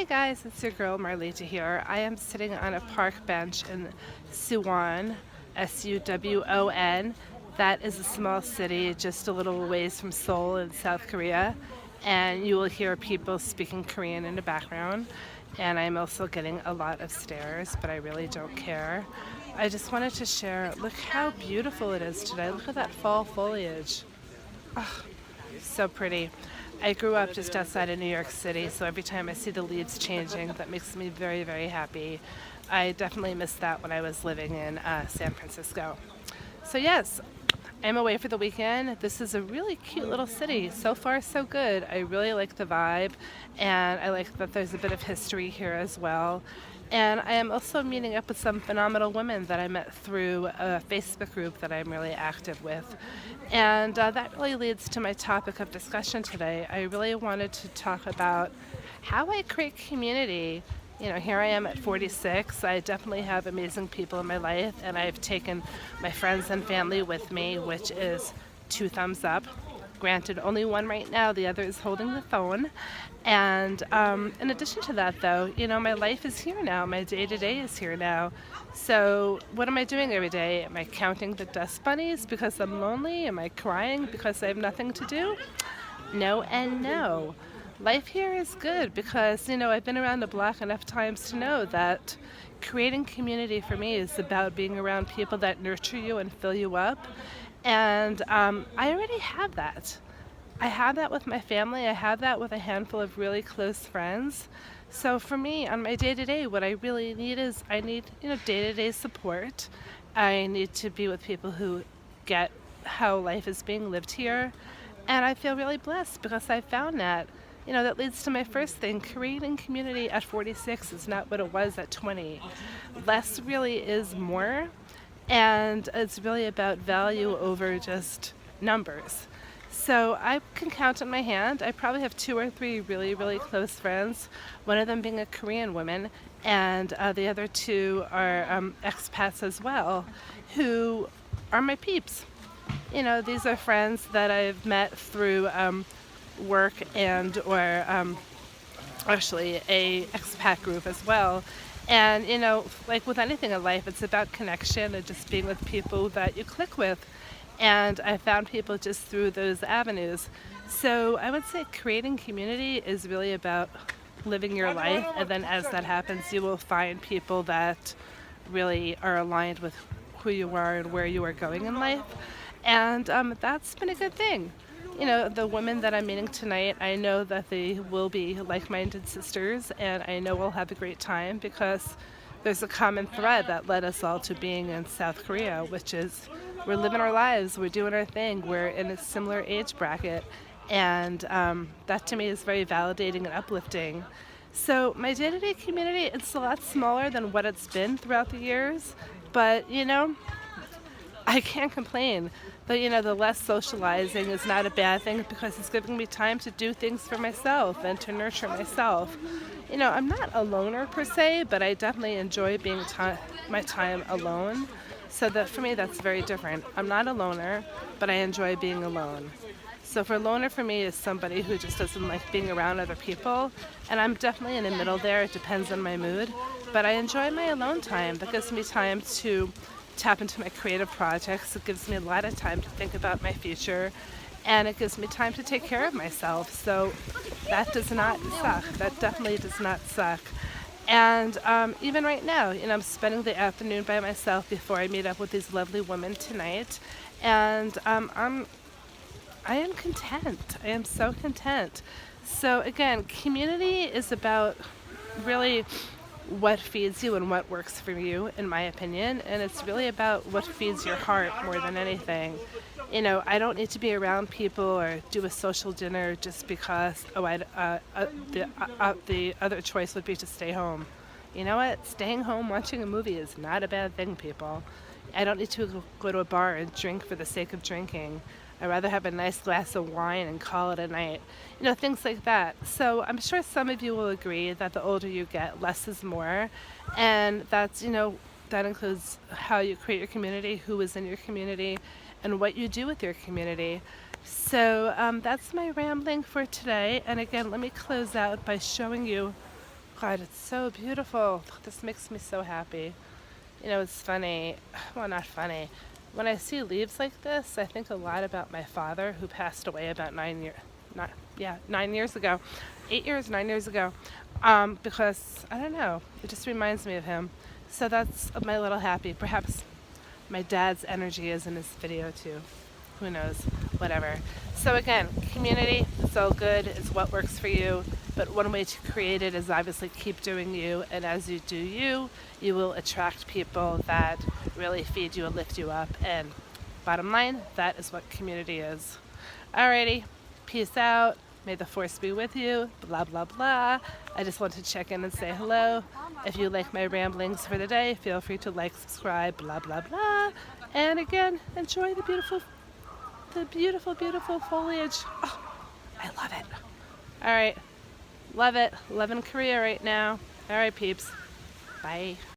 guys, it's your girl Marlita here. I am sitting on a park bench in Suwon, Suwon. That is a small city just a little ways from Seoul in South Korea. And you will hear people speaking Korean in the background. And I'm also getting a lot of stares, but I really don't care. I just wanted to share, look how beautiful it is today. Look at that fall foliage. So pretty. I grew up just outside of New York City, so every time I see the leaves changing, that makes me very, very happy. I definitely missed that when I was living in San Francisco. So yes, I'm away for the weekend. This is a really cute little city. So far, so good. I really like the vibe, and I like that there's a bit of history here as well. And I am also meeting up with some phenomenal women that I met through a Facebook group that I'm really active with. And that really leads to my topic of discussion today. I really wanted to talk about how I create community. You know, here I am at 46. I definitely have amazing people in my life, and I've taken my friends and family with me, which is 2 thumbs up. Granted, only one right now, the other is holding the phone. And in addition to that, though, you know, my life is here now. My day-to-day is here now. So what am I doing every day? Am I counting the dust bunnies because I'm lonely? Am I crying because I have nothing to do? No and no. Life here is good because, you know, I've been around the block enough times to know that creating community for me is about being around people that nurture you and fill you up. And I already have that. I have that with my family. I have that with a handful of really close friends. So for me, on my day-to-day, what I really need is I need, you know, day-to-day support. I need to be with people who get how life is being lived here. And I feel really blessed because I found that. You know, that leads to my first thing. Creating community at 46 is not what it was at 20. Less really is more. And it's really about value over just numbers. So I can count on my hand. I probably have 2 or 3 really, really close friends, one of them being a Korean woman, and the other 2 are expats as well, who are my peeps. You know, these are friends that I've met through work and or actually a expat group as well. And, you know, like with anything in life, it's about connection and just being with people that you click with. And I found people just through those avenues. So I would say creating community is really about living your life. And then as that happens, you will find people that really are aligned with who you are and where you are going in life. And that's been a good thing. You know, the women that I'm meeting tonight, I know that they will be like-minded sisters, and I know we'll have a great time because there's a common thread that led us all to being in South Korea, which is we're living our lives, we're doing our thing, we're in a similar age bracket, and that to me is very validating and uplifting. So my day-to-day community, it's a lot smaller than what it's been throughout the years, but, you know, I can't complain. But, you know, the less socializing is not a bad thing because it's giving me time to do things for myself and to nurture myself. You know, I'm not a loner per se, but I definitely enjoy being my time alone. So that for me, that's very different. I'm not a loner, but I enjoy being alone. So for loner for me is somebody who just doesn't like being around other people. And I'm definitely in the middle there. It depends on my mood. But I enjoy my alone time. That gives me time to tap into my creative projects. It gives me a lot of time to think about my future, and it gives me time to take care of myself. So that does not suck. That definitely does not suck. And even right now, you know, I'm spending the afternoon by myself before I meet up with these lovely women tonight, and I am content. I am so content. So again, community is about really what feeds you and what works for you, in my opinion, and it's really about what feeds your heart more than anything. You know, I don't need to be around people or do a social dinner just because the other choice would be to stay home. You know what? Staying home watching a movie is not a bad thing, people. I don't need to go to a bar and drink for the sake of drinking. I'd rather have a nice glass of wine and call it a night. You know, things like that. So I'm sure some of you will agree that the older you get, less is more. And that's, you know, that includes how you create your community, who is in your community, and what you do with your community. So that's my rambling for today. And again, let me close out by showing you God, it's so beautiful. This makes me so happy. You know, it's funny. Well, not funny. When I see leaves like this, I think a lot about my father, who passed away about 9 years, not yeah, 9 years ago, 8 years, 9 years ago. Because I don't know, it just reminds me of him. So that's my little happy. Perhaps my dad's energy is in this video too. Who knows? Whatever. So again, community, it's all good. It's what works for you. But one way to create it is obviously keep doing you. And as you do you, you will attract people that really feed you and lift you up. And bottom line, that is what community is. Alrighty, peace out. May the force be with you. Blah, blah, blah. I just want to check in and say hello. If you like my ramblings for the day, feel free to like, subscribe, blah, blah, blah. And again, enjoy the beautiful, beautiful foliage. Oh, I love it. All right. Love it. Loving Korea right now. All right, peeps. Bye.